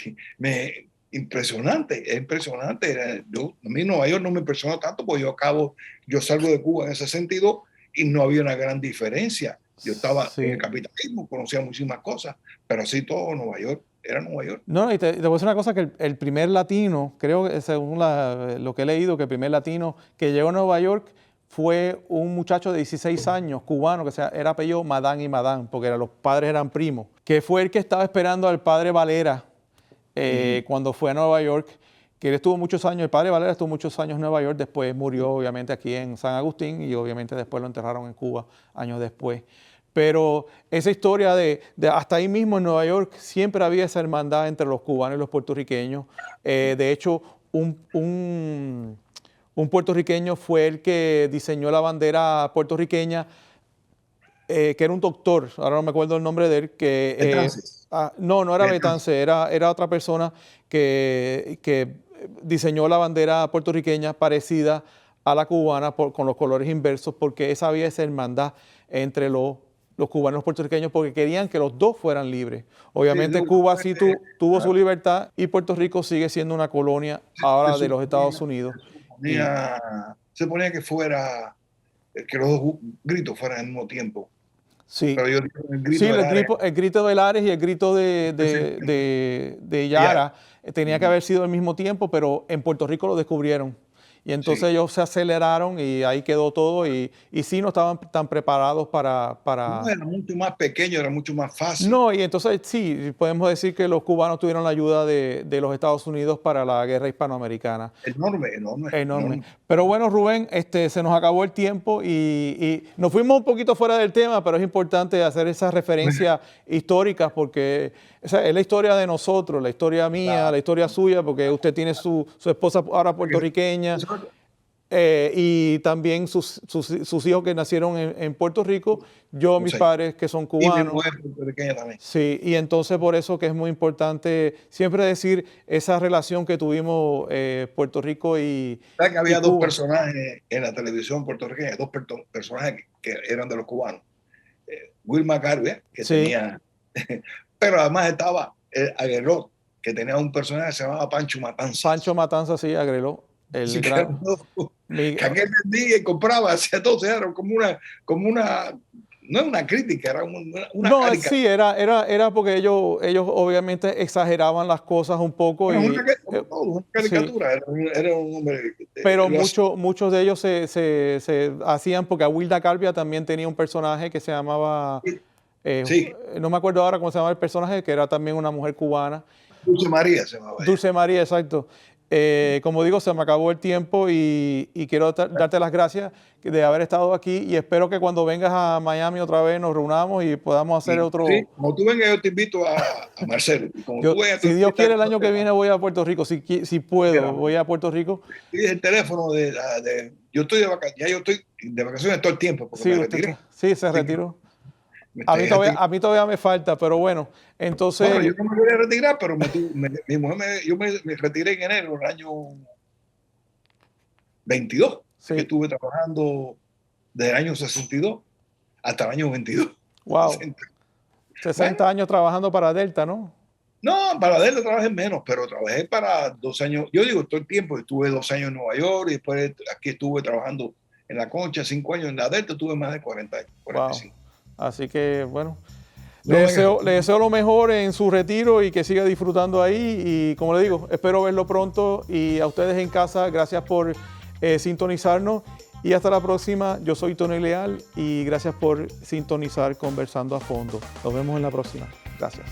impresionante. A mí Nueva York no me impresionó tanto porque yo salgo de Cuba en ese sentido y no había una gran diferencia. Yo estaba en el capitalismo, conocía muchísimas cosas, pero así todo Nueva York era Nueva York. No, y te voy a decir una cosa, que el primer latino, creo que según lo que he leído, que el primer latino que llegó a Nueva York fue un muchacho de 16 años, cubano, que era apellido Madán y Madán, porque los padres eran primos, que fue el que estaba esperando al padre Valera cuando fue a Nueva York, que él estuvo muchos años, el padre Valera estuvo muchos años en Nueva York, después murió obviamente aquí en San Agustín y obviamente después lo enterraron en Cuba años después. Pero esa historia de hasta ahí mismo en Nueva York siempre había esa hermandad entre los cubanos y los puertorriqueños. De hecho, un puertorriqueño fue el que diseñó la bandera puertorriqueña, que era un doctor, ahora no me acuerdo el nombre de él, que no era Betance, era otra persona que diseñó la bandera puertorriqueña parecida a la cubana con los colores inversos, porque esa había esa hermandad entre los cubanos y los puertorriqueños, porque querían que los dos fueran libres. Obviamente Cuba sí tuvo su libertad y Puerto Rico sigue siendo una colonia ahora de los Estados Unidos. Se suponía que los dos gritos fueran al mismo tiempo. Sí, pero yo digo, el grito de Lares y el grito de Yara tenía que haber sido al mismo tiempo, pero en Puerto Rico lo descubrieron. Y entonces ellos se aceleraron y ahí quedó todo y sí no estaban tan preparados para... No, era mucho más pequeño, era mucho más fácil. No, y entonces sí, podemos decir que los cubanos tuvieron la ayuda de los Estados Unidos para la guerra hispanoamericana. Enorme. Pero bueno, Rubén, se nos acabó el tiempo y nos fuimos un poquito fuera del tema, pero es importante hacer esas referencias históricas porque esa es la historia de nosotros, la historia mía, la historia suya, porque usted tiene su esposa ahora puertorriqueña. Y también sus hijos que nacieron en Puerto Rico, mis padres que son cubanos. Y mi mujer puertorriqueña también. Sí, y entonces por eso que es muy importante siempre decir esa relación que tuvimos Puerto Rico y ¿Sabes que había Cuba? Dos personajes en la televisión puertorriqueña, dos personajes que eran de los cubanos? Wilma Carvia, que tenía... pero además estaba Aguelot, que tenía un personaje que se llamaba Pancho Matanza. Pancho Matanza, sí, Aguelot. Que aquel vendía y compraba, hacía todo, era como una, no es una crítica, era una no, caricatura. Sí, era porque ellos obviamente exageraban las cosas un poco. Una caricatura, sí. Era un hombre. Pero muchos de ellos se hacían, porque Wilda Carvia también tenía un personaje que se llamaba, no me acuerdo ahora cómo se llamaba el personaje, que era también una mujer cubana. Dulce María se llamaba. Dulce María, exacto. Como digo, se me acabó el tiempo y quiero darte las gracias de haber estado aquí y espero que cuando vengas a Miami otra vez nos reunamos y podamos hacer otro... Sí, como tú vengas yo te invito a Marcelo. Si Dios quiere el año que viene voy a Puerto Rico, si puedo, voy a Puerto Rico. Tienes el teléfono yo estoy de vacaciones, ya yo estoy de vacaciones todo el tiempo porque me retiré. Sí, se retiró. A mí todavía me falta, pero bueno, entonces... Bueno, yo no me voy a retirar, pero mi mujer yo me retiré en enero del año 22. Sí. Que estuve trabajando desde el año 62 hasta el año 22. Wow. 60 años trabajando para Delta, ¿no? No, para Delta trabajé menos, pero trabajé para 2 años. Yo digo, todo el tiempo estuve 2 años en Nueva York y después aquí estuve trabajando en la Concha 5 años. En la Delta tuve más de 40 años, 45. Wow. Así que, bueno, le deseo lo mejor en su retiro y que siga disfrutando ahí. Y como le digo, espero verlo pronto. Y a ustedes en casa, gracias por sintonizarnos. Y hasta la próxima. Yo soy Tony Leal y gracias por sintonizar Conversando a Fondo. Nos vemos en la próxima. Gracias.